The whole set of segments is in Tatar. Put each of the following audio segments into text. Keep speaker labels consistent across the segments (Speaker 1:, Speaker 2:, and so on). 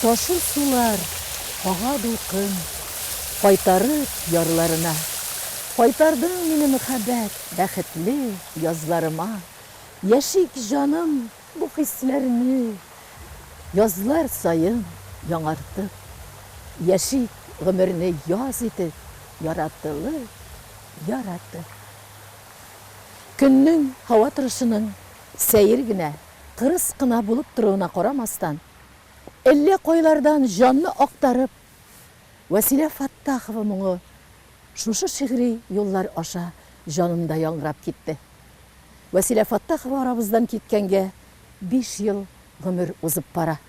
Speaker 1: Ташыл сулар, ага дулкын, кайтарып ярларына. Кайтардың мине мөхәббәт, бәхетле язларыма. Яшик жаным бу хисләрне, язлар сайын яңартып. Яшик гомерне яз итеп, яратылып, яратып. Көннең һава торышының сәйер генә, кырыс кына булып торуына карамастан, әллә кайлардан жанны актарып, Василә Фаттахова моңы шушы шигъри юллар аша жанымда яңгырап китте. Василә Фаттахова арабыздан киткәнгә 5 ел гомер узып бара.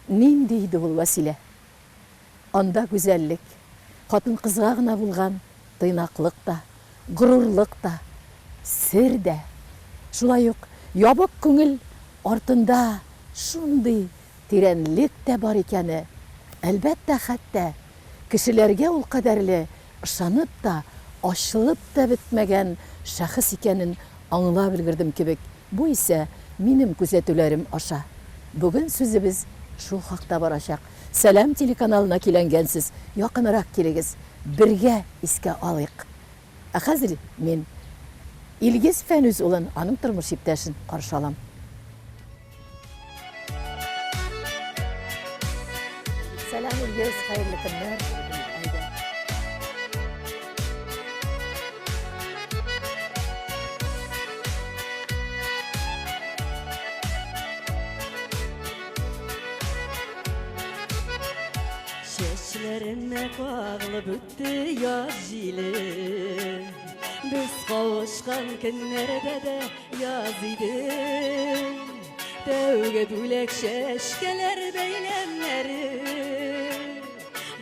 Speaker 1: Нинди иде ул Василә? Анда гүзәллек, хатын-кызга гына булган тыйнаклык та, горурлык та, сер дә. Шулай ук ябык күңел артында шундый тирәнлек тә бар икәне. Әлбәттә, хәтта кешеләргә ул кадәрле ышанып та, ачылып та бетмәгән шәхес икәнен аңлап өлгердем кебек. Бу исә минем күзәтүләрем аша. Бүген сүзебез шул хакта барачак. Сәлам телеканалына киләнгәнсез, якынрак килегез, бергә искә алыйк. Ә хәзер мин Илгиз Фәнүз улын, аның тормыш иптәшен каршы алам. Сәлам Илгиз, хәерле көннәр.
Speaker 2: Çeşlerine bağlı büttü yaz jili. Biz kavuşkan günlerde de yaz idi. Devge bülek şeşkeler beylemleri,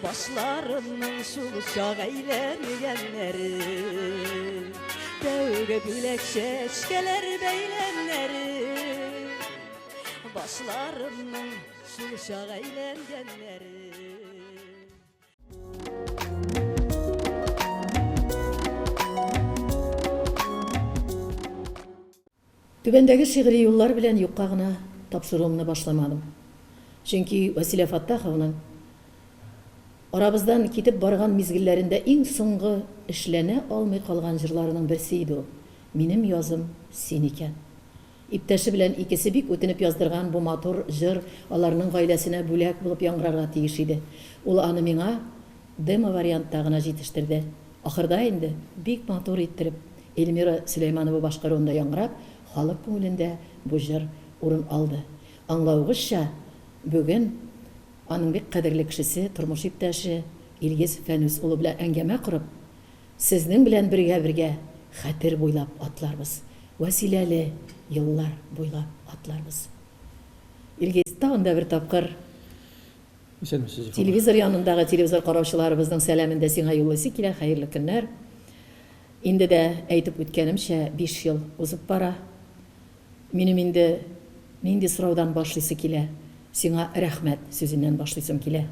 Speaker 2: başlarının şuşak eylemeyenleri. Devge bülek şeşkeler beylemleri, başlarının şuşak eylemeyenleri.
Speaker 1: Түбәндәге шигъри юллар белән юкка гына тапшыруымны башламадым. Чөнки Василә Фаттахованың арабыздан китеп барган мизгелләрендә иң соңгы эшләнә алмый калган җырларының берсе иде ул. Минем язым син икән. Иптәше белән икесе бик үтенеп яздырган бу матур җыр аларның гаиләсенә бүләк булып яңгырарга тиеш иде. Ул аны миңа демо вариантта гына җитештерде. Ахырда инде бик матур иттереп Эльмира Сөләйманова башкаруында яңгырап, халык күңелендә бу җыр урын алды. Аңлаугызча, бүген аның бик кадерле кешесе, тормыш иптәше Илгиз Фәнүз улы белән әңгәмә корып, сезнең белән бергә хәтер буйлап атларбыз. Василәле еллар буйлап атларбыз. Илгиз, тагын да бер тапкыр телевизор янындагы телевизор караучыларыбызның сәламен дә сиңа юллыйсы килә. Хәерле көннәр. Инде дә әйтеп үткәнемчә 5 ел узып бара. Минем инде нинди сораудан башлыйсы килә. Сиңа рәхмәт сүзеннән башлыйсым килә.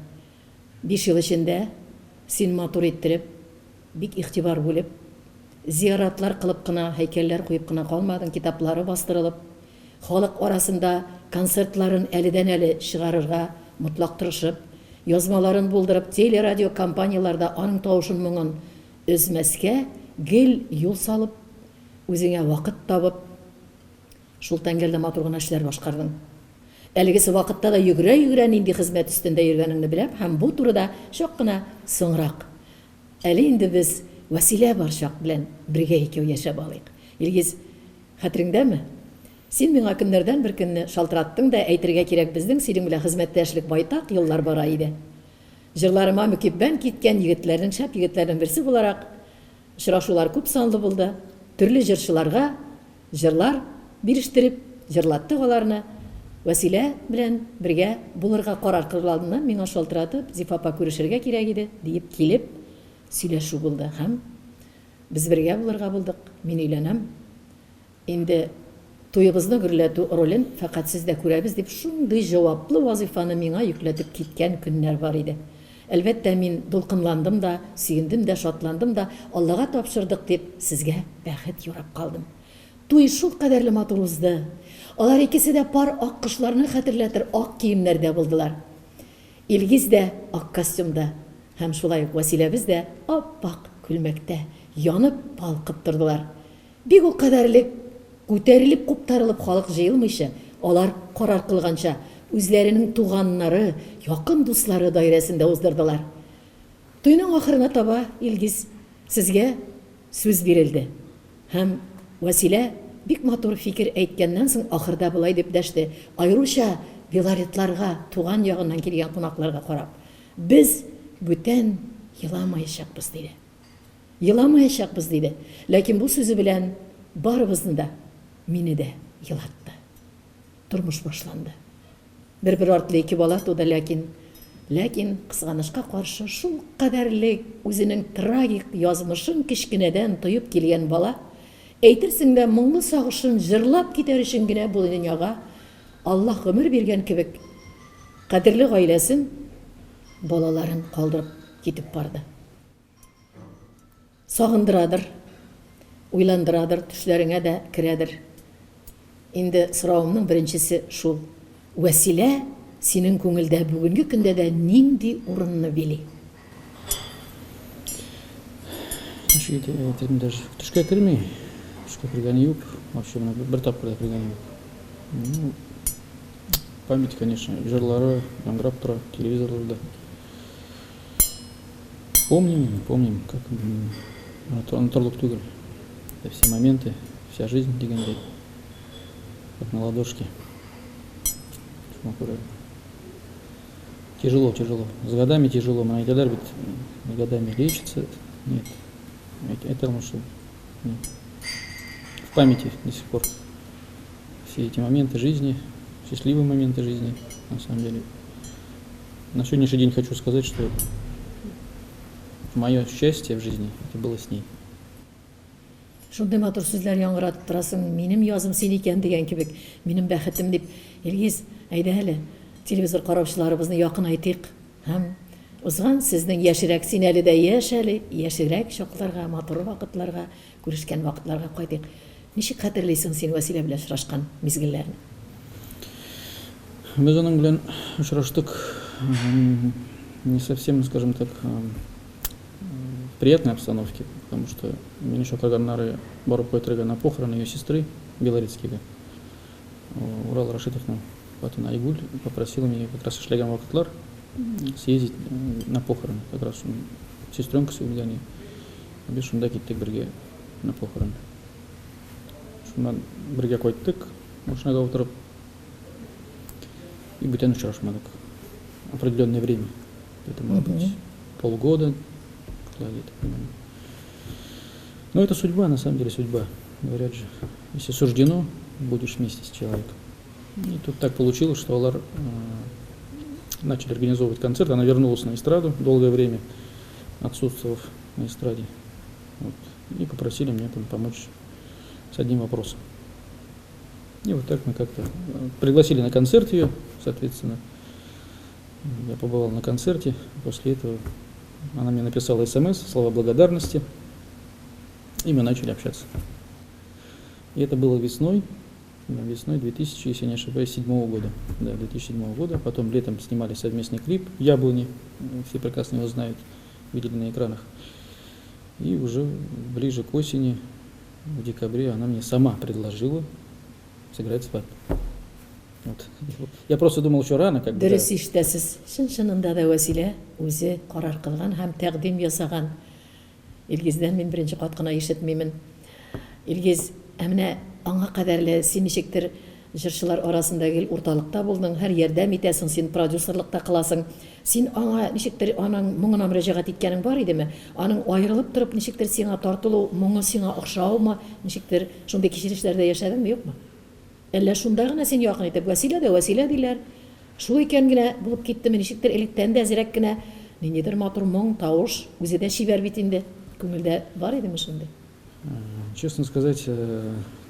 Speaker 1: 5 ел эчендә син матур иттереп, бик игътибар булып, зияратлар кылып кына, һәйкәлләр куеп кына калмадың, китаплары бастырылып, халык арасында концертларын әледән-әле чыгарырга мотлак тырышып, язмаларын булдырып, телерадио компанияларда аның тавышын моңын өзмәскә гел юл салып, үзеңә вакыт табып, шул тәңгәлдә матур гына эшләр башкардың. Әлегесе вакытта да йөгерә-йөгерә нинди хезмәт өстендә йөргәнеңне беләм, һәм бу турыда шок кына соңрак. Әле инде без Василә барчак белән бергә икәү яшәп алыйк. Илгиз, хәтереңдәме? Син миңа көннәрдән бер көнне шалтыраттың да, әйтергә кирәк, безнең синең белән хезмәттәшлек байтак еллар бара иде. Җырларыма мөкиббән киткән егетләрнең, шәп егетләрнең берсе буларак очрашулар күп санлы булды. Төрле җырчыларга җырлар бирештереп, җырлаттык аларны. Василә белән бергә булырга карар кылганнан миңа шалтыратып, Зифа апа күрешергә кирәк иде дип килеп сөйләшү булды. Һәм без бергә булырга булдык. Мин өйләнәм. Инде туйыбызны гөрләтү ролен фақат сездә күрәбез дип шундый җаваплы вазифаны миңа йөкләтеп киткән көннәр бар иде. Әлбәттә, мин дулкынландым да, сөендем дә, шатландым да, Аллага тапшырдык дип сезгә бәхет юрап калдым. Туй шул кадәрле матур узды. Алар икесе дә пар ак кышларны хәтерләтер ак киемнәрдә булдылар. Илгиз дә ак костюмда, һәм шулай ук Вәсиләбез дә ап-ак күлмәктә янып, балкып тордылар. Бик ул кадәрлек күтәрелеп, куптарылып халык җыелмыйча, алар карар кылганча үзләренең туганнары, якын дуслары даирәсендә уздырдылар. Туйның ахырына таба Илгиз сезгә сүз бирелде. Һәм Вәсилә бик матур фикер әйткәннән соң ахырда булай дип дәште. Айруча белоритларга, туган ягыннан килгән кунакларга карап, без бүтән еламаячакбыз диде. Еламаячакбыз диде. Ләкин бу сүзе белән барыбызны да, мине дә елатты. Тормыш башланды. Бер артлы ике бала туды, ләкин кызганычка каршы шул кадәрлек үзенең трагик язмышын кичкенәдән тоеп килгән бала, әйтерсең дә моңлы сагышын җырлап китәр өчен генә бу дөньяга Аллаһ гомер биргән кебек, кадерле гаиләсен, балаларын калдырып китеп барды. Сагындырадыр, уйландырадыр, төшләреңә дә керәдер. Инде соравымның беренчесе шул. Вәсилә синең күңелдә бүгенге көндә дә нинди урынны били?
Speaker 3: Даже төшкә кермей, төшкә кергәне юк. Вообще бер тапкыр да кергәне юк. Память, конечно, жырлары яңгырап тора телевизорларда. Помним, как оторлык түгел. Это все моменты, вся жизнь дегендей, как на ладошке. Тяжело. С годами тяжело. Мы айталар бит с годами лечится. Нет. Это что нет. В памяти до сих пор все эти моменты жизни, счастливые моменты жизни, на самом деле. На сегодняшний день хочу сказать, что мое счастье в жизни это было с ней.
Speaker 1: Шундый матур сүзләр яңгыратып торасың, минем язым син икән дигән кебек, минем бәхетем дип. Илгиз, әйдә әле, телевизор караучыларыбызны якын айтыйк. Һәм узган сезнең яшерәк, син әле дә яшь әле, яшерәк чакларга, матур вакытларга, күрешкән вакытларга кайтыйк. Ничек хәтерлисең син Вәсилә белән очрашкан мизгелләрне?
Speaker 3: Без аның белән очраштык не совсем, скажем так, в приятной обстановке, потому что мен еще калганнары барып кайтырга на похороны ее сестры Белорецкига. Урал Рашидовна Патина Айгуль попросила меня как раз эшләгән вакытлар съездить на похороны, как раз сестренка сөйләгән. Без шунда киттек бергә на похороны. Шуннан бергә кайттык, машинага утырып и бүтән очрашмадык. Определенное время. Это может быть полгода. Но это судьба, на самом деле судьба. Говорят же, если суждено, будешь вместе с человеком. И тут так получилось, что Алар начали организовывать концерт. Она вернулась на эстраду долгое время, отсутствовав на эстраде. Вот. И попросили меня там помочь с одним вопросом. И вот так мы как-то пригласили на концерт ее, соответственно. Я побывал на концерте, после этого она мне написала СМС, слова благодарности, и мы начали общаться. И это было весной 2000, если не ошибаюсь, 2007 года. Да, 2007 года. Потом летом снимали совместный клип «Яблони», все прекрасно его знают, видели на экранах. И уже ближе к осени, в декабре, она мне сама предложила сыграть свадьбу. Вот. Я просто думал, еще рано, как бы.
Speaker 1: Дөрес ишетәсез. Чын-чынында да Вәсилә үзе карар кылган һәм тәкъдим ясаган. Илгиздән мин беренче кат кына ишетмимен. Илгиз, менә аңа кадәрле син ничектер җырчылар арасында гел урталыкта булдың, һәр ярдәм итәсең, син продюсерлыкта кыласың. Син аңа ничектер аның моңына мөрәҗәгать иткәнең бар идеме? Аның аерылып торып ничектер сиңа тартылу, моңы сиңа охшаумы? Ничектер шундый кичерешләрдә яшәдеңме, юкмы? Әллә шунда гына син якын итеп Вәсилә диләр. Шул икән генә булып киттеме, ничектер электән дә әзрәк кенә ниндидер матур моң, тавыш, үзе дә шибәр бит инде. Күңелдә бар идеме шундый?
Speaker 3: Честно сказать,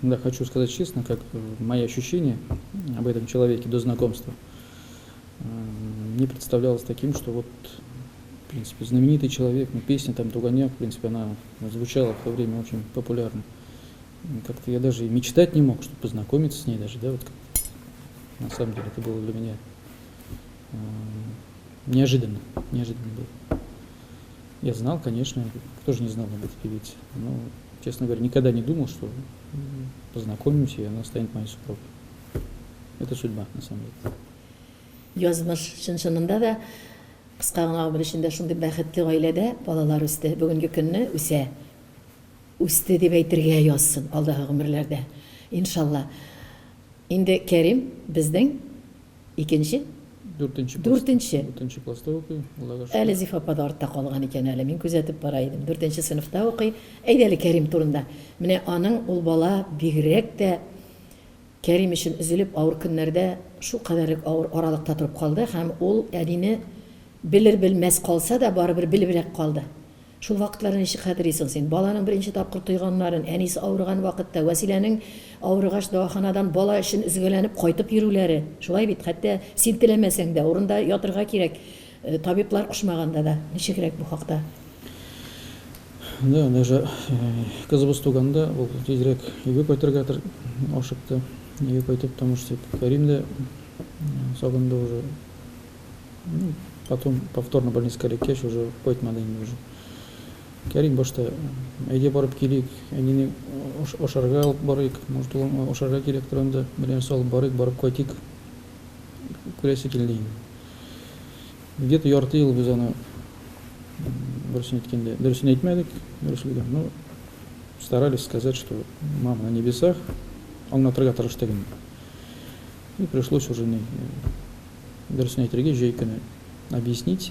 Speaker 3: да, хочу сказать честно, как мои ощущения об этом человеке до знакомства не представлялось таким, что вот, в принципе, знаменитый человек, песня там «Туганяк», в принципе, она звучала в то время очень популярно. Как-то я даже и мечтать не мог, чтобы познакомиться с ней даже, да, вот на самом деле это было для меня неожиданно был. Я знал, конечно, кто же не знал об этой певице. Но, честно говоря, никогда не думал, что познакомимся, и она станет моей супругой. Это судьба, на самом деле.
Speaker 1: Язмыш шыншынында да кыска гына гомер ичендә шундый бәхетле гаиләдә балалар үсте. Бүгенге көнне үсте дип әйтергә язсын алдагы гомерләрдә. Иншалла. Инде Кәрим безнең икенче
Speaker 3: Дүртенче класста укый. Аллага шөкер.
Speaker 1: әле Зифапада артта калган икән әле. Мин күзәтеп бара идем. 4нче сыйныфта укый. Әйдәле Кәрим турында. Менә аның ул бала бигрәк тә Кәрим өчен üzülеп авыр көннәрдә шу кадәрлек авыр аралыкта торып калды һәм ул әнине белер-белмәс калса да барыбер билебрәк калды. Шул вакытларны ничек хәтерлисең син? Баланың беренче тапкыр туйганнарын, әнисе авырган вакытта, Вәсиләнең авыргач дәваханадан бала өчен üzгәләнеп кайтып йөрүләре. Шулай бит, хәтта син теләмәсәң дә урында ятырга кирәк. Табиблар кушмаганда да. Ничегрәк бу хакта?
Speaker 3: Да, даже кызыбыз туганда ул тизрәк өйгә кайтырга ашыкты. Өйгә кайтып, потому что Кәрим дә сагынды уже. Потом повторно больницага кеш уже кайтмады инде уже. Кәрим башта әйдә барып килик, әнине ашарга алып барыйк, может ул ашарга кирәк торганда белән салып барыйк, барып кайтыйк. Күрәсе килде. Где-то ярты ел без аны дөресен әйткәндә, дөресен әйтмәдек, дөресен, но старались сказать, что мама на небесах, аңлатырга тырыштык. И пришлось уже дөресен әйтергә җәйкене объяснить.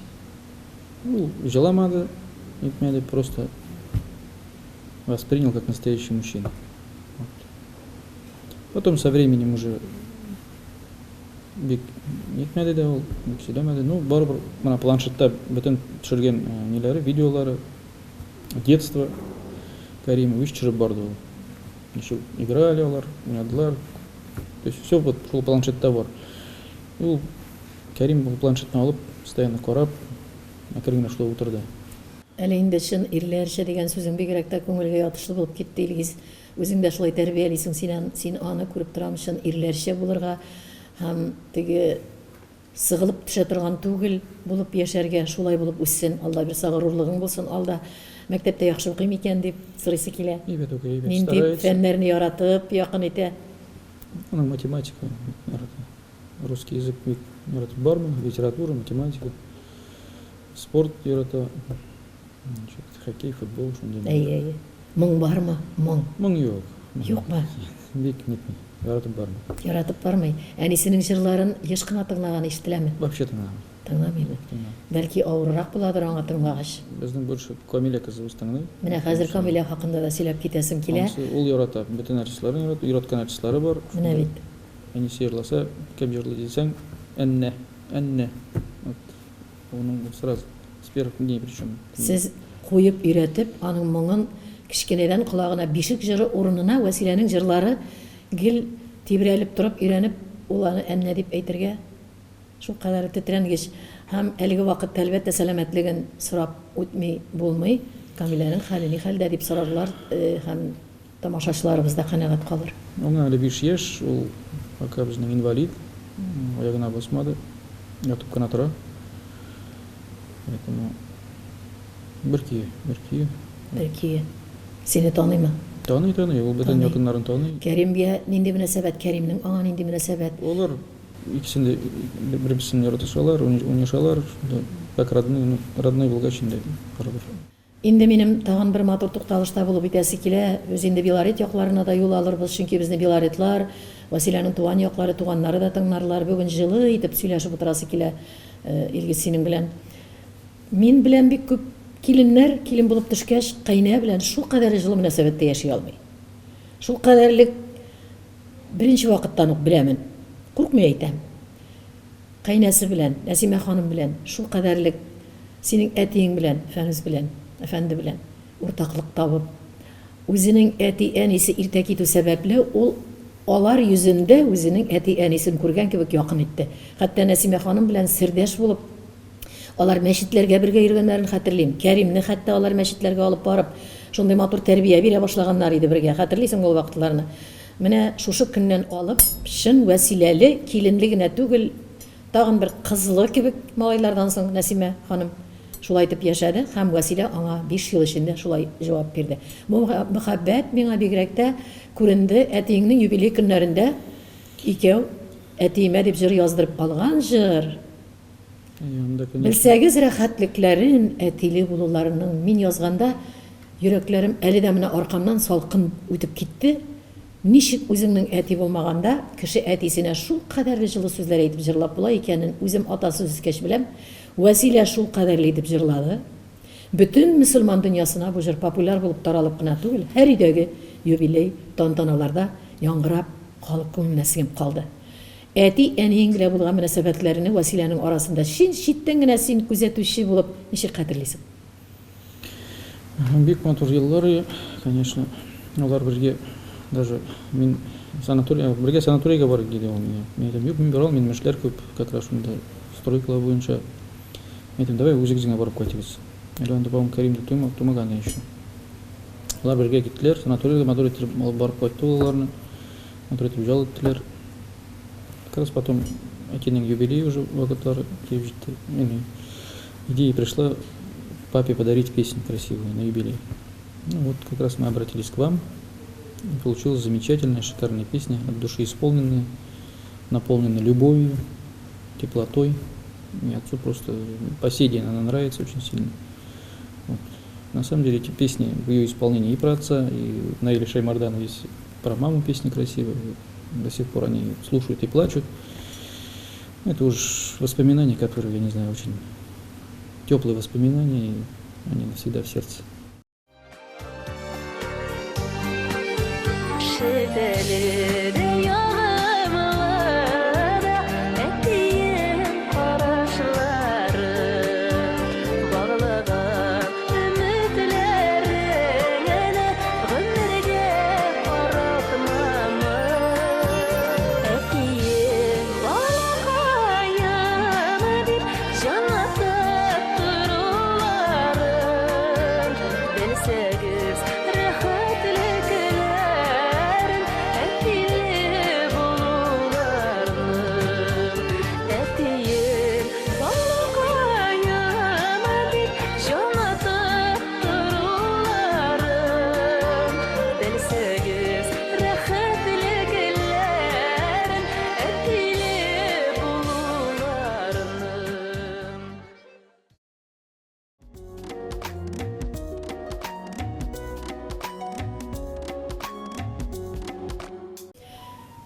Speaker 3: Ну, җыламады, әйтмәде, просто воспринял как настоящий мужчина. Вот. Потом со временем уже бик әйтмәде дә ул, бик сөйләмәде. Ну, барыбер мына планшетта бөтен төшергән неләре, видеолары, детство Кәрима өчтүреп барды ул. Еще играли алар, уйнадылар. То есть все вот шул планшетта бар. Ул Кәрим бу планшетны алып, постоянно карап, акырын шулай утырды.
Speaker 1: Әле инде чын ирләрчә дигән сүзең бигрәк тә күңелгә ятышлы булып китте. Илгиз, үзең дә шулай тәрбиялисең, син аны күреп торам өчен ирләрчә булырга һәм теге сыгылып төшә торган түгел булып яшәргә, шулай булып үссен. Алда бер сагырурлыгың булсын, алда мәктәптә яхшы укыйм икән дип сорыйсы килә. Нинди фәннәрне яратып, якын итә?
Speaker 3: Аның математика ярата. Русский язык яратып бармы, литература, математика, спорт ярата. Хоккей, футбол,
Speaker 1: шундый. Моң бармы?
Speaker 3: Моң юк.
Speaker 1: Юкмы?
Speaker 3: Бик нитми. Яратып бармы?
Speaker 1: Яратып бармый. Әнисенең җырларын еш кына тыңлаган ишетеләме?
Speaker 3: Вообще тыңламый.
Speaker 1: Тыңламыймы? Бәлки авыррак буладыр аңа тыңлагач.
Speaker 3: Безнең больше Камилә кызыбыз тыңлый.
Speaker 1: Менә хәзер Камилә хакында да сөйләп китәсем килә.
Speaker 3: Ул ярата, бөтен артистларын ярата, яраткан артистлары бар.
Speaker 1: Менә бит.
Speaker 3: Әнисе йырласа, кем җырлый дисәң, әннә. Вот. Оның сразу с первых дней причем.
Speaker 1: Сез куеп өйрәтеп, аның моңын кичкенәдән колагына бишек җыры урынына Вәсиләнең җырлары гел тибрәлеп торып өйрәнеп, ул аны әннә дип әйтергә шул кадәр тетрәнгеч һәм әлеге вакытта әлбәттә сәламәтлеген сорап үтми булмый. Камиләнең хәле ни хәлдә дип сорарлар һәм тамашачыларыбыз да канәгать калыр.
Speaker 3: Аңа әле 5 яшь, ул пока безнең инвалид, аягына басмады, ятып кына тора. Поэтому Берки.
Speaker 1: Сине таныймы?
Speaker 3: Таный, ул бөтен якыннарын таный.
Speaker 1: Кәримгә нинди мөнәсәбәт, Кәримнең аңа нинди мөнәсәбәт?
Speaker 3: Олар икесен бер-берсен яратышалар, уйнашалар, как родной булгач инде барыбер.
Speaker 1: Инде минем тагын бер матур тукталышта булып итәсе килә. Без инде Белорет якларына да юл алырбыз, чөнки безне Белоретлар, Василәнең туган яклары, туганнары да тыңларлар. Бүген җылы итеп сөйләшеп утырасы килә Илгиз синең белән. Мин белән бик күп килен булып төшкәч, кайна белән шул кадәр җылы мөнәсәбәттә яши алмый. Шул кадәрлек беренче вакыттан ук беләмен. Куркмый әйтәм. Кайнасы белән, Нәсимә ханым белән, шул кадәрлек синең әтиең белән, Фәнүз белән, әфәнде белән уртаклык табып, үзенең әти әнисе иртә китү сәбәпле ул алар йөзендә үзенең әти әнисен күргән кебек якын итте. Хәтта Нәсимә ханым белән сердәш булып, алар мәчетләргә бергә йөргәннәрен хәтерлим. Кәримне хәтта алар мәчетләргә алып барып, шундый матур тәрбия бирә башлаганнар иде бергә. Хәтерлисең ул вакытларны. Менә шушы көннән алып, шын Вәсиләле киленлегенә түгел, тагын бер кызлы кебек малайлардан соң Нәсимә ханым шулай итеп яшәде һәм Вәсилә аңа 5 ел эчендә шулай җавап бирде. Бу мәхәббәт миңа бигрәк тә күренде әтиеңнең юбилей көннәрендә икәү әтиемә дип җыр яздырып алган җыр.
Speaker 3: Анда, конечно,
Speaker 1: Белсәгез рәхәтлекләрен, әтиле булуларының мин язганда йөрәкләрем әле дә менә аркамнан салкын үтеп китте. Ничек үзеңнең әти булмаганда кеше әтисенә шул кадәрле җылы сүзләр әйтеп җырлап була икәнен үзем атасы үскәч беләм. Вәсилә шул кадәрле итеп җырлады. Бөтен мөселман дөньясына бу җыр популяр булып таралып кына түгел, һәр өйдәге юбилей тантаналарда яңгырап калып күңелне сеңеп калды. Әти әниең белән булган мөнәсәбәтләрне Вәсиләнең арасында читтән генә син күзәтүче булып ничек хәтерлисең?
Speaker 3: бик матур еллар, конечно, алар бергә даже мин бергә санаторийга барып килде ул миңа. Мен әйтәм, юк, мин бара алмыйм, эшләр күп, как раз шунда стройкалар буенча. Мен әйтәм, давай үзегезгә барып кайтыгыз. Әле анда бабам Кәрим дип тумаган еще. Алар бергә киттеләр, санаторийга матур итеп алып барып кайтты аларны. Матур итеп жал иттеләр. Как раз потом әтинең юбилей уже вакытлары килеп җитте. Менә идея пришла папе подарить песню красивую на юбилей. Ну вот как раз мы обратились к вам. И получилась замечательная, шикарная песня, от души исполненная, наполненная любовью, теплотой. И отцу просто по сей день она нравится очень сильно. Вот. На самом деле эти песни в ее исполнении и про отца, и на Наиля Шаймарданова есть про маму песни красивые. До сих пор они слушают и плачут. Это уж воспоминания, которые, я не знаю, очень теплые воспоминания, и они навсегда в сердце.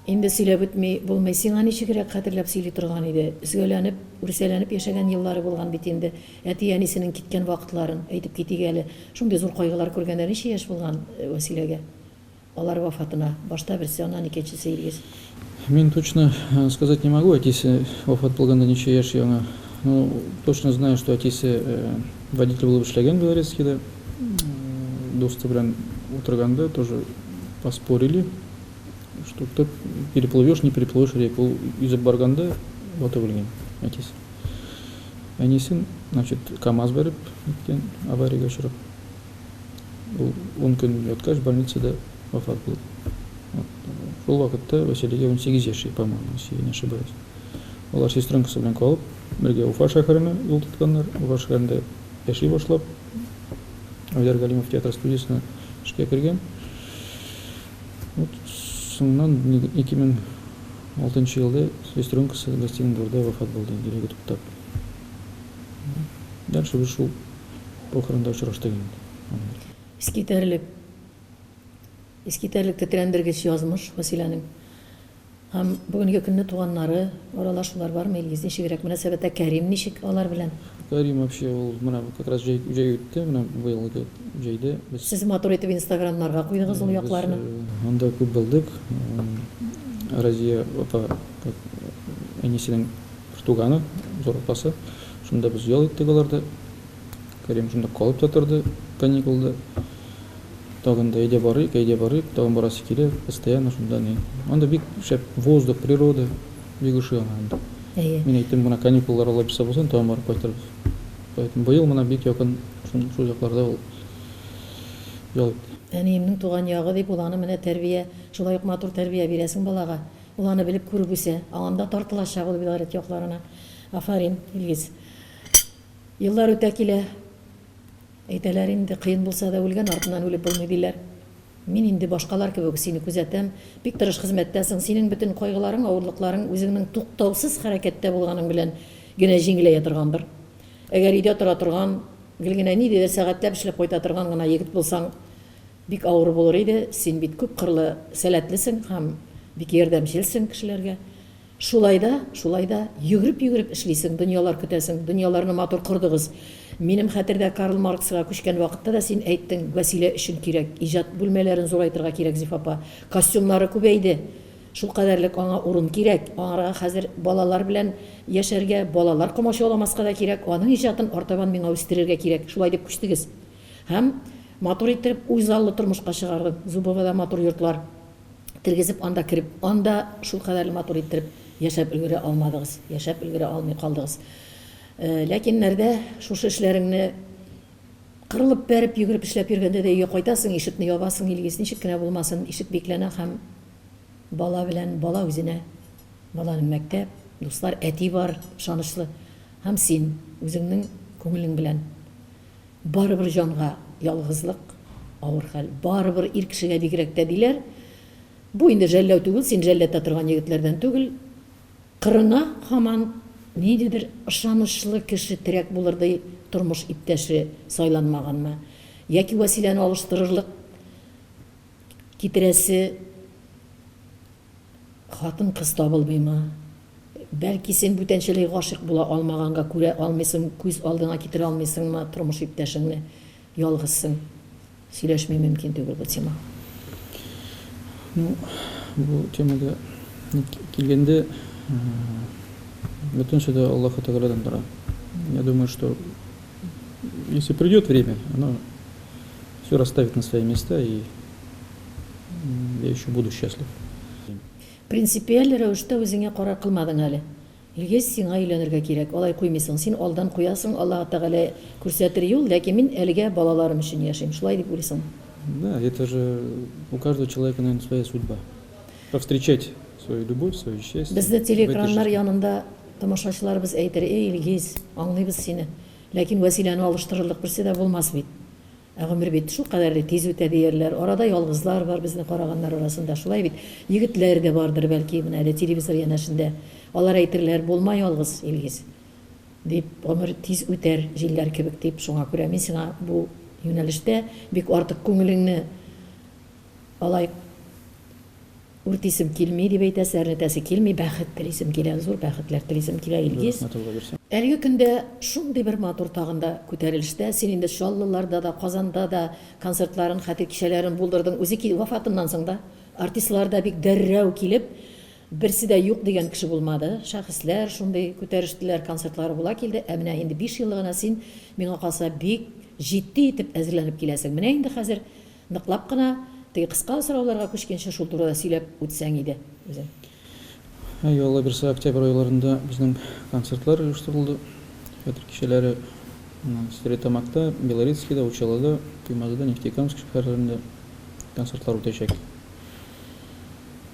Speaker 1: Инде сөйләп үтми булмый, сиңа ничегрәк хәтерләп сөйли торган иде. Үзгәләнеп, үрсәләнеп яшәгән еллары булган бит инде. Әти әнисенең киткән вакытларын әйтеп китик әле. Шундый зур кайгылар күргәндә ничә яшь булган Вәсиләгә? Алар вафатына башта берсе, аннан икенчесе иргез.
Speaker 3: Мен точно сказать не могу, әтисе вафат булганда ничә яшь яңа. Ну, точно знаю, что әтисе водитель булып эшләгән Белорецкийда. Досты белән утырганда тоже поспорили, что ты переплывешь, не переплывешь реку. Yüzеп барганда вата белгән әтисе. Әнисен, значит, КамАЗ бәреп киткән, аварияга очрап. Ул 10 көн яткач больницада вафат булды. Шул вакытта Василийга 18 яши, по-моему, если я не ошибаюсь. Алар сестренкасы белән калып, бергә Уфа шәһәренә юл тотканнар. Уфа шәһәрендә яши башлап, Айдар Галимов театр студиясына эшкә кергән. Вот соңыннан 2006 елда сестренкасы гостиный дворда вафат булды, дилеге туктап. Дальше biz шул похоронда очраштык инде.
Speaker 1: Искитәрлек тетрәндергеч язмыш Вәсиләнең. Һәм бүгенге көнне туганнары, аралашулар бармы, илгиз ничегрәк мөнәсәбәттә Кәрим ничек алар белән?
Speaker 3: Карим вообще ул менә как раз җәй үтте, менә быелгы җәйдә без
Speaker 1: Сез матур итеп Инстаграмнарга куйдыгыз ул якларны.
Speaker 3: Анда күп булдык. Разия апа әнисенең туганы, зур апасы. Шунда без ял иттек аларда. Кәрим шунда калып торды каникулда. Тагын да әйдә барыйк, тагын барасы килә, постоянно шунда не. Анда бик шәп воздух, природа, бик ошый анда. Мен әйттем, менә каникуллар алып булса булсын, тагын барып кайтырбыз. Поэтому быел менә бик якын шул якларда ул ял итте.
Speaker 1: Әниемнең туган ягы дип ул аны менә тәрбия, шулай ук матур тәрбия бирәсең балага. Ул аны белеп күреп үсә. Анда тартылачак ул Белорет якларына. Афарин, Илгиз. Еллар үтә килә. Әйтәләр инде кыен булса да үлгән артыннан үлеп булмый диләр. Мин инде башкалар кебек сине күзәтәм. Бик тырыш хезмәттәсең. Синең бөтен кайгыларың, авырлыкларың үзеңнең туктаусыз хәрәкәттә булганың белән генә җиңеләя торгандыр. Әгәр өйдә тора торган, гел генә ниндидер сәгатьләп эшләп кайта торган гына егет булсаң, бик авыр булыр иде. Син бит күп кырлы сәләтлесең һәм бик ярдәмчелсең кешеләргә. Шулай да йөгереп эшлисең, дөньялар көтәсең, дөньяларны матур кордыгыз. Минем хәтердә Карл Марксга күчкән вакытта да син әйттең, Вәсилә өчен кирәк, иҗат бүлмәләрен зурайтырга кирәк, Зиф апа. Костюмнары күбәйде. Шул кадәрлек аңа урын кирәк. Аңа хәзер балалар белән яшәргә, балалар комачауламаска да кирәк. Аның иҗатын артабан миңа үстерергә кирәк. Шулай дип күчтегез. Һәм матур итеп уйзаллы тормышка чыгарды. Зубовада матур йортлар тергезеп анда кирип, анда шул кадәрле матур итеп яшәп өлгерә алмадыгыз, яшәп өлгерә алмый калдыгыз. Ләкин нәрдә шушы эшләреңне кырылып бәреп йөгереп эшләп йөргәндә дә өйгә кайтасың, ишекне ябасың, Илгиз, ничек кенә булмасын, ишек бикләнә һәм бала белән бала үзенә, баланың мәктәп, дуслар, әти бар, ышанычлы, һәм син үзеңнең күңелең белән барыбер җанга ялгызлык, авыр хәл, барыбер ир кешегә бигрәк тә диләр. Бу инде жәлләү түгел, син жәлләтә торган егетләрдән түгел. Кырына һаман ниндидер ышанычлы кеше терәк булырдай тормыш иптәше сайланмаганмы? Яки Вәсиләне алыштырырлык китерәсе хатын кыз табылмыймы? Бәлки син бүтәнчелек гашык була алмаганга күрә алмыйсың, күз алдына китерә алмыйсыңмы тормыш иптәшеңне? Ялгызсың. Сөйләшмәй мөмкин түгел бу тема.
Speaker 3: Ну, бу темага килгәндә бөтенсе дә Аллаһу Тәгаләдән тора. Я думаю, что если придет время, оно все расставит на свои места, и я еще буду счастлив.
Speaker 1: Принципиаль рәвештә үзеңә карар кылмадың әле. Илгиз, сиңа өйләнергә кирәк. Алай куймыйсың. Син алдан куясың, Аллаһ Тәгалә күрсәтер юл, ләкин мин әлегә балаларым өчен яшим. Шулай дип уйлыйсың.
Speaker 3: Да, это же у каждого человека, наверное, своя судьба. Повстречать свою любовь, свое счастье.
Speaker 1: Бездә телекраннар янында тамашачыларыбыз әйтер, Илгиз, аңлыйбыз сине. Ләкин Вәсиләне алыштырырлык берсе дә булмас бит. Гомер бит шул кадәрле тиз үтә диярләр. Арада ялгызлар бар безне караганнар арасында. Шулай бит. Егетләр дә бардыр бәлки менә әле телевизор янәшендә. Алар әйтерләр, булма ялгыз, Илгиз. Дип, гомер тиз үтәр, җилләр кебек дип, шуңа күрә мин сиңа бу юнәлештә бик артык күңелеңне алай үртисем килми дип әйтәсе, әрнетәсе килми, бәхет телисем килә, зур бәхетләр телисем килә, Илгиз. Әлеге көндә шундый бер матур тагында күтәрелештә, син инде Шаллыларда да, Казанда да концертларын, хәтер кичәләрен булдырдың. Үзе вафатыннан соң да артистлар да бик дәррәү килеп, берсе дә юк дигән кеше булмады. Шәхесләр шундый күтәрештеләр, концертлары була килде. Ә менә инде 5 ел гына син миңа калса бик җитди итеп әзерләнеп киләсең. Менә инде хәзер ныклап кына теге кыска сорауларга күчкәнчә шул турыда сөйләп үтсәң иде үзең.
Speaker 3: Алла берсе октябрь айларында безнең концертлар оештырылды. Хәтер кичәләре Стерлитамакта, Белорецкида, Учалада, Туймазыда, Нефтекамск шәһәрләрендә концертлар үтәчәк.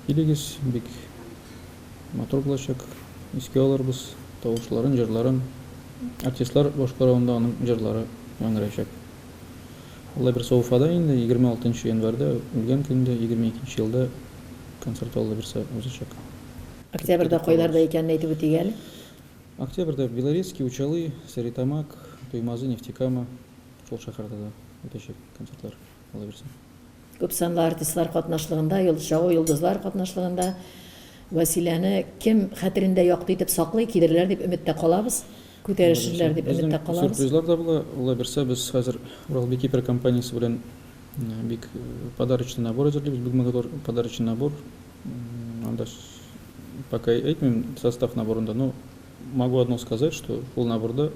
Speaker 3: Илгиз, бик матур булачак. Искә алырбыз тавышларын, җырларын. Артистлар башкаруында аның җырлары яңгырayacak. Алла берсе Уфада инде 26 январьда, үлгән көндә 22 елда концерт Алла берсе узачак.
Speaker 1: Октябрьдә кайларда икәнен әйтеп үтик әле.
Speaker 3: Октябрьдә Белорецкий, Учалы, Стерлитамак, Туймазы, Нефтекама, шул шәһәрдә үтәчәк концертлар Алла берсе.
Speaker 1: Күп санлы артистлар катнашлыгында, йолдызлар катнашлыгында Вәсиләне кем хәтерендә якты итеп саклый, килерләр дип өметтә калабыз. Күтәрешерләр дип өметтә калабыз.
Speaker 3: Сюрпризлар да була. Алла берсе без хәзер Урал Бикипер компаниясе белән бик подарочный набор әзерлибез, бик матур подарочный набор. Анда пока әйтмим состав наборында, но могу одно сказать, что в наборда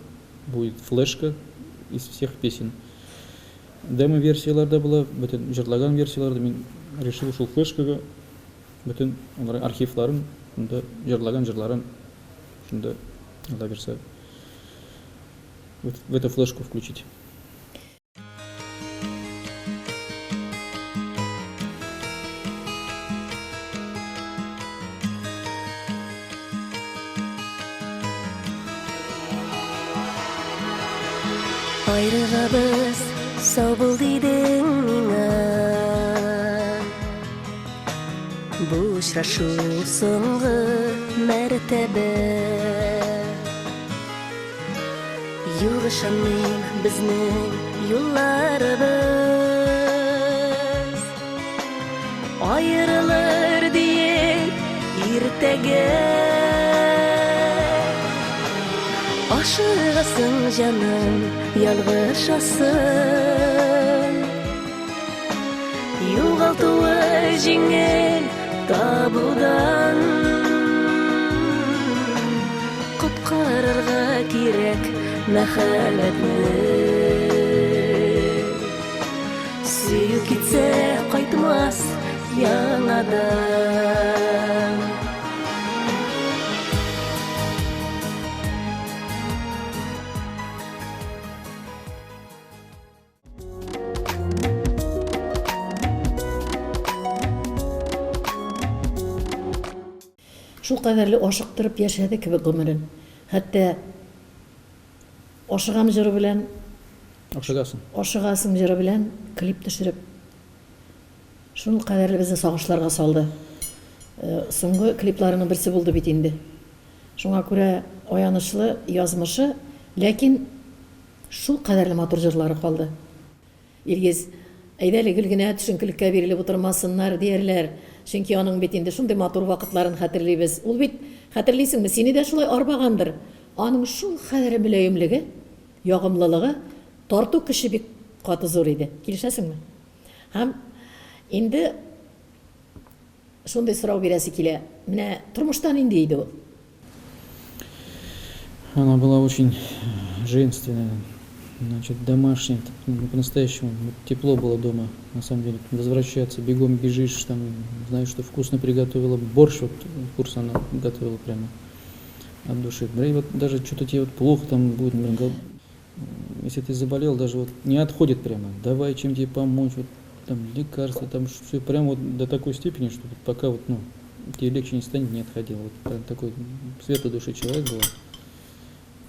Speaker 3: будет флешка из всех песен. Демо-версияларда була, бөтен җырлаган версияларда мин решил шул флешкага бөтен архивларын, шунда җырлаган җырларын шунда Алла берсе в эту флешку включить.
Speaker 4: Ayrılabız sağ bul deydin mine. Bu uçraşu soңгы mərtəbə. Yollaşanın bizning yollarımız. Ayrılır diye irtege. Aşığasın canım, yalğışasın. Yo'g'altuvi jingil tabudan. Qutqarırga kerak mahallatni. Suyib ketsa qaytmas yanadan.
Speaker 1: Шул кадәрле ашыктырып яшәде кебек гомерен. Хәтта ашыгам җыры белән, ашыгасың җыры белән клип төшереп, шул кадәрле безне сагышларга салды. Соңгы клипларының берсе булды бит инде. Шуңа күрә аянышлы язмышы, ләкин шул кадәрле матур җырлары калды. Илгиз, әйдәле гел генә төшенкелеккә бирелеп утырмасыннар диярләр. Чөнки аның бит инде шундый матур вакытларын хәтерлибез. Ул бит, хәтерлисеңме, сине дә шулай арбагандыр. Аның шул кадәрле мөлаемлеге, ягымлылыгы, тарту кеше бик каты зур иде. Килешәсеңме? Һәм инде шундый сорау бирәсе килә. Менә тормыштан инде иде ул.
Speaker 3: Она была очень женственная, значит, домашняя, по-настоящему тепло было дома, на самом деле. Возвращаться, бегом бежишь, там, знаешь, что вкусно приготовила, борщ, вот курс она готовила прямо от души. И вот даже что-то тебе вот плохо там будет, если ты заболел, даже вот не отходит прямо, давай чем тебе помочь, вот там лекарства, там все прямо вот до такой степени, что пока вот, ну, тебе легче не станет, не отходила. Вот прям такой светлой души человек был.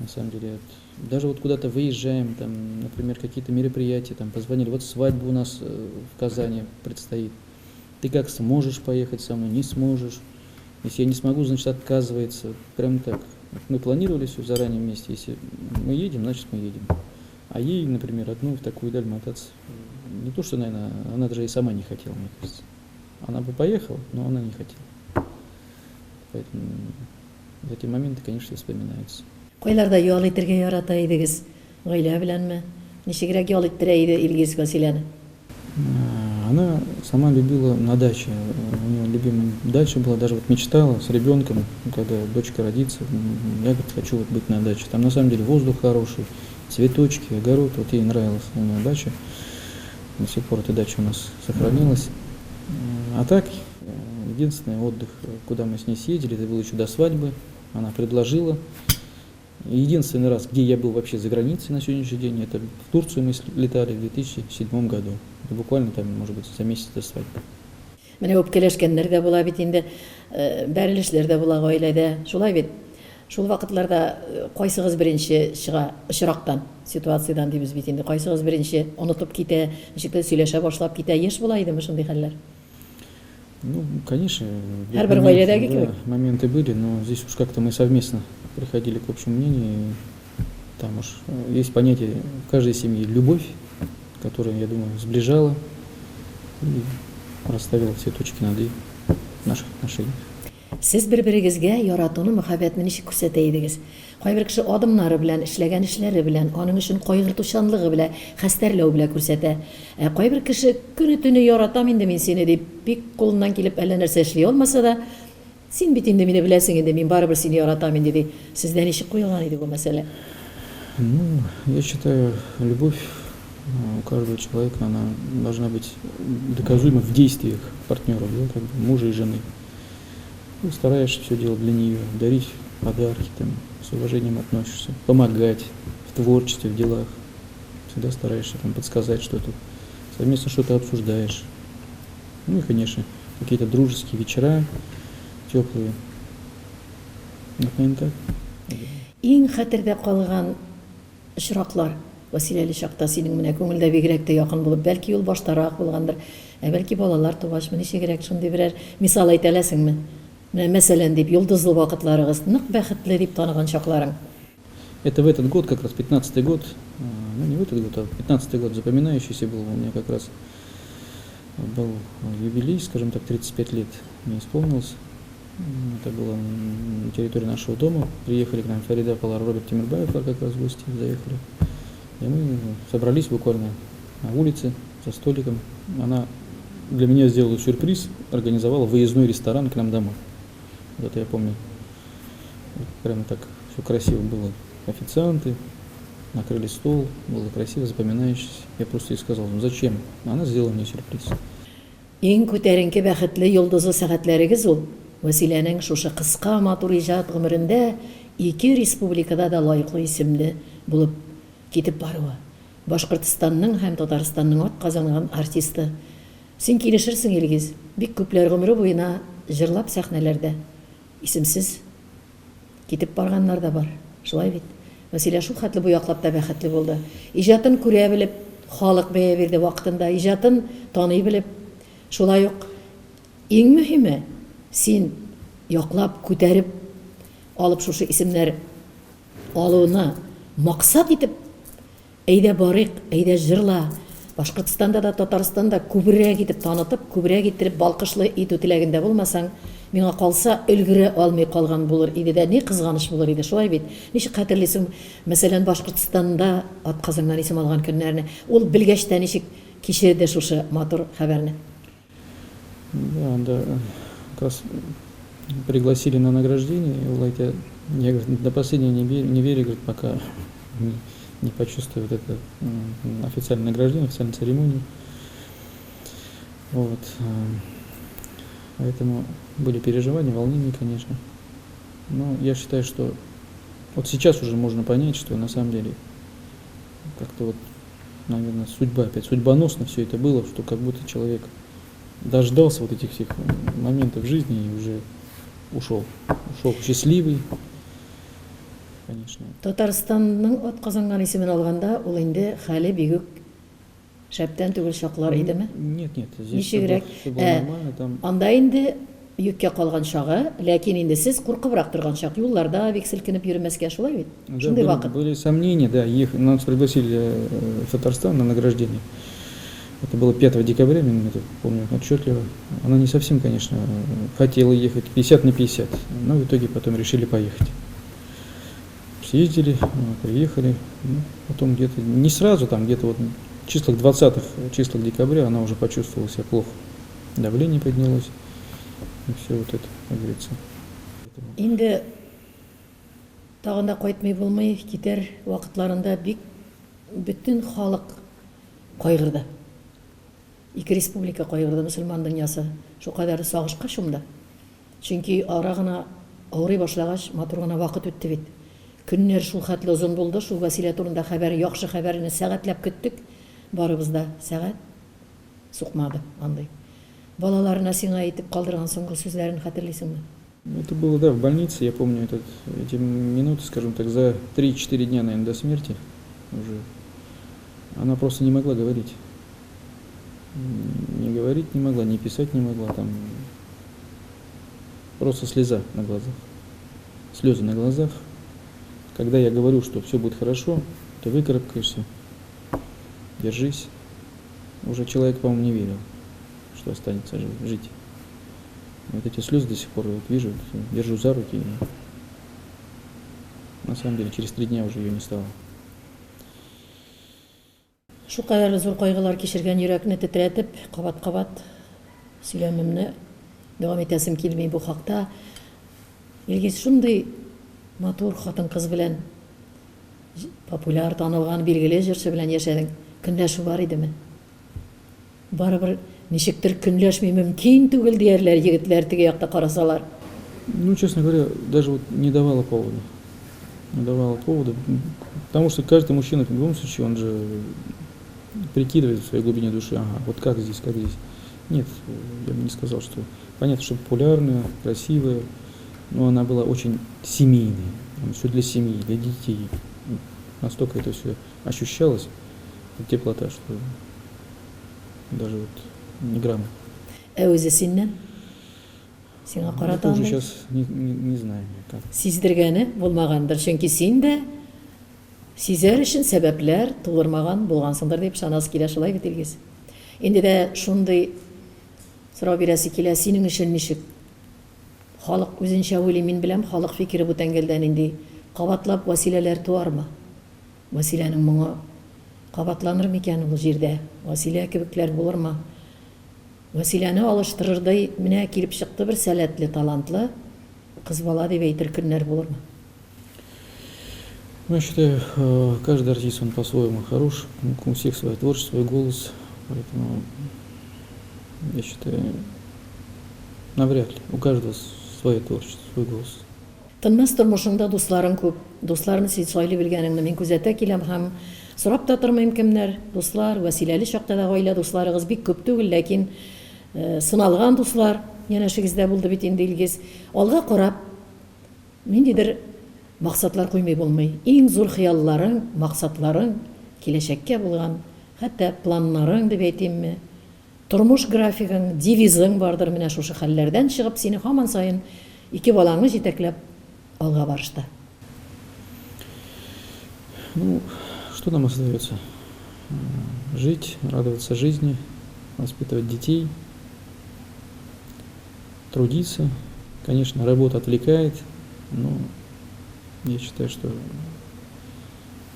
Speaker 3: На самом деле, даже вот куда-то выезжаем, там, например, какие-то мероприятия, там, позвонили, вот свадьба у нас в Казани предстоит. Ты как сможешь поехать со мной, не сможешь. Если я не смогу, значит, отказывается. Прям так. Мы планировали все заранее вместе. Если мы едем, значит, мы едем. А ей, например, одну в такую даль мотаться, не то, что, наверное, она даже и сама не хотела, мне кажется. Она бы поехала, но она не хотела. Поэтому эти моменты, конечно, вспоминаются.
Speaker 1: Кайларда ял итәргә ярата идегез? Гаилә беләнме? Ничегрәк ял иттерә иде Илгиз Василияны?
Speaker 3: Она сама любила на даче. У нее любимая дача была, даже вот мечтала с ребенком, когда дочка родится, я говорит, хочу вот быть на даче. Там на самом деле воздух хороший, цветочки, огород, вот ей нравилась у нее дача. До сих пор эта дача у нас сохранилась. А так, единственный отдых, куда мы с ней съездили, это было еще до свадьбы. Она предложила. Единственный раз, где я был вообще за границей на сегодняшний день, это в Турцию мы летали в 2007 году. Это буквально там, может быть, за месяц до свадьбы.
Speaker 1: Менә үпкәләшкәннәр дә була бит инде, бәрелешләр дә була гаиләдә. Шулай бит. Шул вакытларда кайсыгыз беренче чыга очрактан, ситуациядан дибез бит инде. Кайсыгыз беренче онытып китә, ничектә сөйләшә башлап китә. Еш була идеме шундый хәлләр?
Speaker 3: Ну, конечно, моменты были, но здесь уж как-то мы совместно приходили к общему мнению. Там уж есть понятие в каждой семье любовь, которая, я думаю, сближала и расставила все точки над «и» в наших отношениях.
Speaker 1: Сез бер-берегезгә яратуны, мөхәббәтне ничек күрсәтә идегез? Кайбер кеше адымнары белән, эшләгән эшләре белән, аның өчен кайгыртучанлыгы белән, хәстәрләү белән күрсәтә. Кайбер кеше көне-төне яратам инде мин сине дип, бик кулыннан килеп әллә нәрсә эшли алмаса да, син бит инде мине беләсең инде, мин барыбер сине яратам инде ди. Сездә ничек куелган иде бу мәсьәлә?
Speaker 3: Ну, я считаю, любовь у каждого человека, она должна быть доказуема в действиях партнеров, да, как бы мужа и жены. Ты стараешься все делать для нее, дарить подарки, там, с уважением относишься, помогать в творчестве, в делах. Всегда стараешься там подсказать что-то, совместно что-то обсуждаешь. Ну и, конечно, какие-то дружеские вечера, теплые. Вот, наверное, так.
Speaker 1: Иң хәтердә калган очраклар, Василияле чакта синең менә күңелдә бигрәк тә якын булып, бәлки ул баштарак булгандыр. Бәлки балалар тугач, ничегрәк шундый берәр мисал әйтә аласыңмы? Менә мәсәлән дип, йолдызлы вакытларыгыз, нык бәхетле дип таныган чакларың.
Speaker 3: Это в этот год, как раз 15-й год, ну не в этот год, а 15-й год запоминающийся был. У меня как раз был юбилей, скажем так, 35 лет мне исполнилось. Это было на территории нашего дома. Приехали к нам Фарида Палар, Роберт Тимирбаев, как раз в гости заехали. И мы собрались буквально на улице за столиком. Она для меня сделала сюрприз, организовала выездной ресторан к нам домой. Вот это я помню. Прямо так все красиво было. Официанты накрыли стол, было красиво, запоминающееся. Я просто ей сказал, ну зачем? Она сделала мне сюрприз.
Speaker 1: Иң күтәренке бәхетле йолдызлы сәгатьләрегез ул. Василәнең шушы кыска матур иҗат гомерендә 2 республикада да лаеклы исемле булып китеп баруы. Башкортстанның һәм Татарстанның атказанган артисты. Син килешерсең, Илгиз, бик күпләр гомере буена җырлап сәхнәләрдә исемсез китеп барганнар да бар. Шулай бит. Василия шул хәтле бу яклап та бәхетле булды. Иҗатын күрә белеп, халык бәя бирде вакытында, иҗатын таный белеп. Шулай ук иң мөһиме, син яклап, күтәреп алып шушы исемнәр алуны максат итеп, әйдә барыйк, әйдә җырла. Башкортстанда да, Татарстанда күбрәк итеп танытып, күбрәк итеп балкышлы итү теләгендә булмасаң, миңа калса өлгерә алмый калган булыр иде дә, ни кызганыч булыр иде, шулай бит. Ничек хәтерлисең, мәсәлән, Башкортстанда атказыңнан исем алган көннәрне, ул белгәч тә ничек кичерде шушы матур хәбәрне?
Speaker 3: Да, как раз пригласили на награждение, и я говорю, до последнего не верю, говорит, пока не почувствую вот это официальное награждение, официальную церемонию. Вот. Поэтому были переживания, волнения, конечно. Но я считаю, что вот сейчас уже можно понять, что на самом деле как-то вот, наверное, судьбоносно все это было, что как будто человек дождался вот этих всех моментов жизни и уже ушел счастливый, конечно.
Speaker 1: Татарстанның атказанган исемен алганда, ул инде хәле бигүк шәптән түгел чаклар идеме?
Speaker 3: Нет, здесь
Speaker 1: Ничегрәк?
Speaker 3: все было нормально, там.
Speaker 1: Анда инде юккә калган чагы, ләкин инде сез куркыбрак торган чак, юлларда бик селкенеп йөрмәскә, шулай бит?
Speaker 3: Да,
Speaker 1: Шундый вакыт.
Speaker 3: были сомнения, да, нас пригласили в Татарстан на награждение. Это было 5 декабря, я это помню отчетливо. Она не совсем, конечно, хотела ехать 50 на 50, но в итоге потом решили поехать. Съездили, приехали, потом где-то, не сразу, там где-то вот в числах 20-х числах декабря она уже почувствовала себя плохо. Давление поднялось, и все вот это, как говорится.
Speaker 1: Инде тагында кайтмый булмый, китер вакытларында бик бүтән халык кайгырды. 2 республика кайгырды, мөселман дөньясы шулкадәр сагышка чумды. Чөнки ара гына авырый башлагач, матур гына вакыт үтте бит. Көннәр шул хәтле озын булды, шул Василия турында хәбәр, яхшы хәбәрне сәгатьләп көттек. Барыбыз да сәгать сукмады андай. Балаларына сиңа әйтеп калдырган соңгы сүзләрен хәтерлисеңме?
Speaker 3: Это было, да, в больнице, я помню эти минуты, скажем так, за 3-4 дня, наверное, до смерти уже. Она просто не могла говорить. Не говорить не могла, не писать не могла, там просто слеза на глазах, слезы на глазах. Когда я говорю, что все будет хорошо, ты выкарабкаешься, держись. Уже человек, по-моему, не верил, что останется жить. Вот эти слезы до сих пор вот вижу, держу за руки. И на самом деле через 3 дня уже ее не стало.
Speaker 1: Шу кадәр зур кайгылар кичергән йөрәкне тетрәтеп, кабат-кабат сөйләмемне дәвам итәсем килми бу хакта. Илгиз шундый матур хатын-кыз белән популяр танылган билгеле җырчы белән яшәдең. Көнләшү бар идеме? Барыбер ничектер көнләшми мөмкин түгел диярләр егетләр теге якта карасалар.
Speaker 3: Ну, честно говоря, даже вот не давала повода. Не давала повода. Потому что каждый мужчина, в любом случае, он же прикидывает в своей глубине души, ага, вот как здесь, как здесь. Нет, я бы не сказал, что понятно, что популярная, красивая, но она была очень семейной. Все для семьи, для детей. настолько это все ощущалось, теплота, что даже вот ни грамма.
Speaker 1: Өзі сеннен? Сиңа
Speaker 3: Это
Speaker 1: карата
Speaker 3: уже
Speaker 1: андай
Speaker 3: сейчас не знаю как.
Speaker 1: сиздергәне булмагандыр, чөнки син дә сизәр өчен сәбәпләр тудырмаган булгансыңдыр дип ышанасы килә, шулай бит Илгиз. Инде дә шундый сорау бирәсе килә, синең өчен ничек? Халык үзенчә уйлый, мин беләм, халык фикере бу тәңгәлдән инде кабатлап вәсиләләр туармы? Вәсиләнең моңы кабатланыр микән ул җирдә? Вәсилә кебекләр булырмы? Вәсиләне алыштырырдай менә килеп чыкты бер сәләтле, талантлы кыз бала дип әйтер көннәр булырмы?
Speaker 3: Ну, я считаю, каждый артист, он по-своему хорош, у всех свое творчество, свой голос, поэтому я считаю, навряд ли, у каждого свое творчество, свой голос.
Speaker 1: Тынмас тормышыңда дусларың күп. Дусларны син сайлый белгәнеңне мин күзәтә киләм һәм сорап та тормыйм кемнәр. Дуслар, Вәсиләле чакта да гаилә дусларыгыз бик күп түгел, ләкин сыналган дуслар янәшегездә булды бит инде Илгиз. Алга карап ниндидер максатлар куймый булмый. Иң зур хыялларың, максатларың, киләчәккә булган, хәтта планнарың дип әйтимме, тормыш графигың, девизың бардыр менә шушы хәлләрдән чыгып сине һаман сайын ике балаңны җитәкләп алга барышта.
Speaker 3: Ну, что нам остается? Жить, радоваться жизни, воспитывать детей, трудиться. Конечно, работа отвлекает, но я считаю, что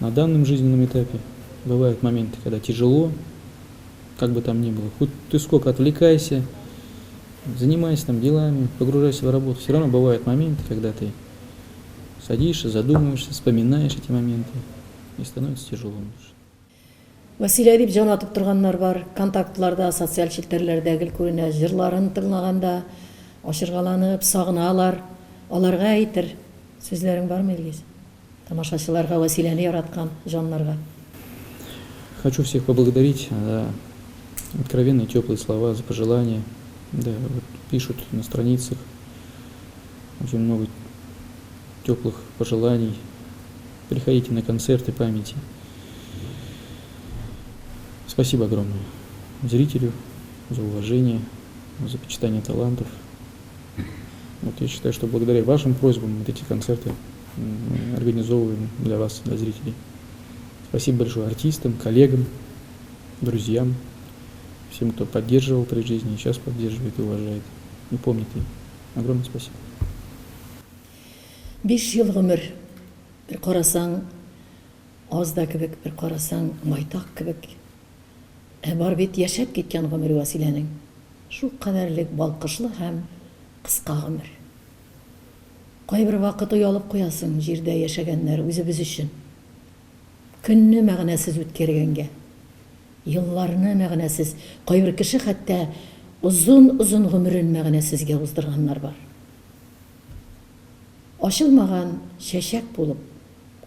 Speaker 3: на данном жизненном этапе бывают моменты, когда тяжело, как бы там ни было. Хоть ты сколько отвлекайся, занимайся там делами, погружайся в работу. Все равно бывают моменты, когда ты садишься, задумываешься, вспоминаешь эти моменты, и становится тяжело.
Speaker 1: Вәсилә дип җан атып торганнар бар, контактларда, социаль челтәрләрдә гел күренә, җырларын тыңлаганда ашыргаланып, сагыналар. Аларга әйтер сүзләрең бармы, Илгиз? Тамашачыларга, Вәсиләне яраткан җаннарга.
Speaker 3: Хочу всех поблагодарить за откровенные теплые слова, за пожелания. Да, вот пишут на страницах очень много теплых пожеланий. Приходите на концерты памяти. Спасибо огромное зрителю за уважение, за почитание талантов. Вот я считаю, что благодаря вашим просьбам вот эти концерты мы организовываем для вас, для зрителей. Спасибо большое артистам, коллегам, друзьям, всем, кто поддерживал при жизни и сейчас поддерживает и уважает. И помните. Огромное спасибо.
Speaker 1: 5 ел гомер. Bir карасаң, аз да кебек, bir карасаң, майтак кебек. Бар бит яшәп киткән гомер Вәсиләнең. Шул кадәрлек балкышлы һәм кыска гомер. Кайбер вакыт уялып куясың җирдә яшәгәннәр үзебез өчен. Көнне мәгънәсез үткәргәнгә, елларны мәгънәсез, кайбер кеше хәтта узын гомерен мәгънәсезгә уздырганнар бар. Ачылмаган чәчәк булып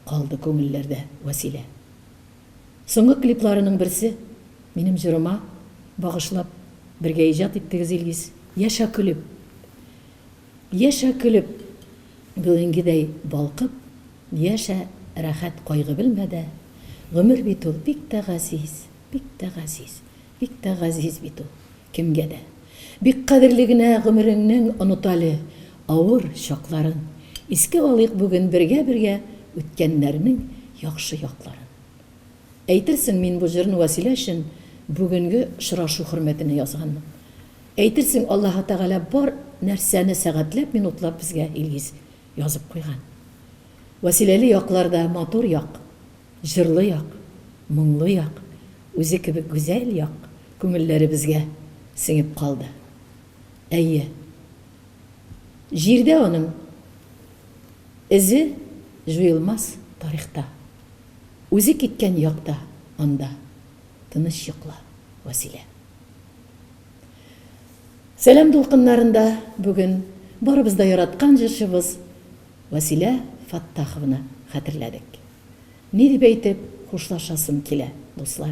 Speaker 1: калды күңелләрдә Вәсилә. Соңгы клипларының берсе минем җырыма багышлап бергә иҗат иттегез, Илгиз. Яшә көлеп. Яшә көлеп, бүгенгедәй балкып, яшә рәхәт кайгы белмәдә. Гомер бит ул бик тә газиз, бик тә газиз, бик тә газиз бит ул кемгә дә. Бик кадерле генә гомереңнең оныталы авыр чакларын. Иске алыйк бүген бергә үткәннәрнең яхшы якларын. Әйтерсең, мин бу җырны Вәсилә өчен бүгенге очрашу хөрмәтенә язганмын. Әйтерсең, Аллаһ Тәгалә бар нәрсәне сәгатьләп, минутлап безгә, Илгиз, язып куйган. Вәсиләле якларда матур як, җырлы як, моңлы як, үзе кебек гүзәл як, күңелләре безгә сеңеп калды. Әйе, җирдә аның изе жуелмас тарихта. Үзе киткән якта, анда тыныч йокла, Вәсилә. Сәлам дулкыннарында бүген барыбыз да яраткан җырчыбыз Вәсилә Фаттаховны хәтерләдек. Ни дип әйтеп хушлашасым килә, дуслар.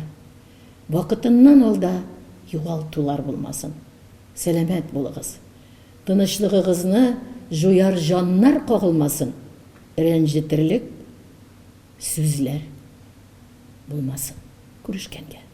Speaker 1: Вакытыннан алда югалтулар булмасын. Сәламәт булыгыз. Тынычлыгыгызны жуяр җаннар кагылмасын. Рәнҗетерлек сүзләр булмасын. Күрешкәнгә.